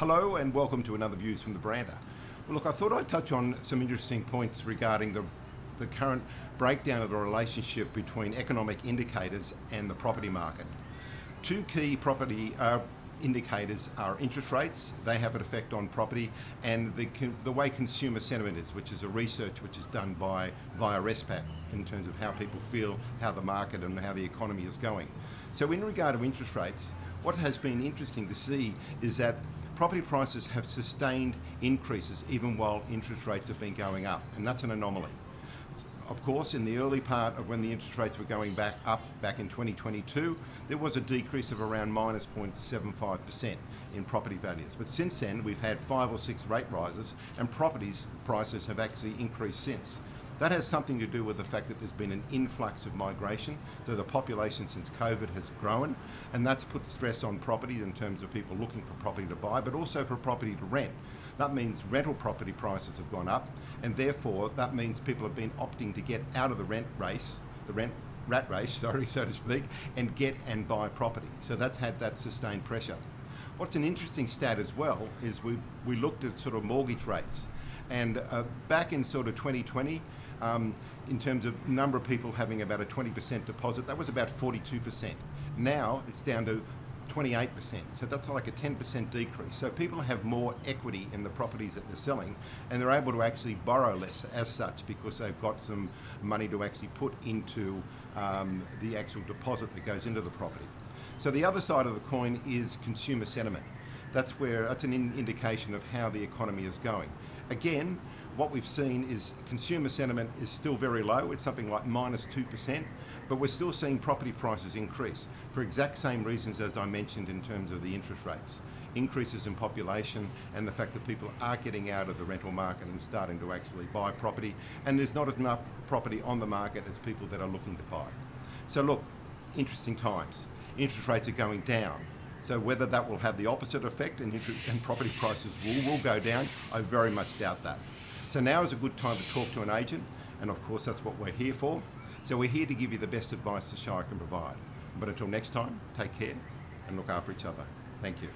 Hello and welcome to another Views from the Veranda. Well, look, I thought I'd touch on some interesting points regarding the current breakdown of the relationship between economic indicators and the property market. Two key property indicators are interest rates. They have an effect on property, and the way consumer sentiment is, which is a research which is done via RESPAP in terms of how people feel, how the market and how the economy is going. So in regard to interest rates, what has been interesting to see is that property prices have sustained increases even while interest rates have been going up, and that's an anomaly. Of course, in the early part of when the interest rates were going back in 2022, there was a decrease of around minus 0.75% in property values. But since then, we've had 5 or 6 rate rises, and properties prices have actually increased since. That has something to do with the fact that there's been an influx of migration, so the population since COVID has grown, and that's put stress on property in terms of people looking for property to buy, but also for property to rent. That means rental property prices have gone up, and therefore that means people have been opting to get out of the rat race, so to speak, and get and buy property. So that's had that sustained pressure. What's an interesting stat as well is we looked at sort of mortgage rates, and back in sort of 2020, in terms of number of people having about a 20% deposit, that was about 42%. Now it's down to 28%, so that's like a 10% decrease. So people have more equity in the properties that they're selling, and they're able to actually borrow less as such because they've got some money to actually put into the actual deposit that goes into the property. So the other side of the coin is consumer sentiment. That's an indication of how the economy is going. Again, what we've seen is consumer sentiment is still very low. It's something like minus 2%, but we're still seeing property prices increase for exact same reasons as I mentioned in terms of the interest rates. Increases in population and the fact that people are getting out of the rental market and starting to actually buy property, and there's not enough property on the market as people that are looking to buy. So look, interesting times. Interest rates are going down. So whether that will have the opposite effect and property prices will go down, I very much doubt that. So now is a good time to talk to an agent, and of course that's what we're here for. So we're here to give you the best advice the Shire can provide. But until next time, take care and look after each other. Thank you.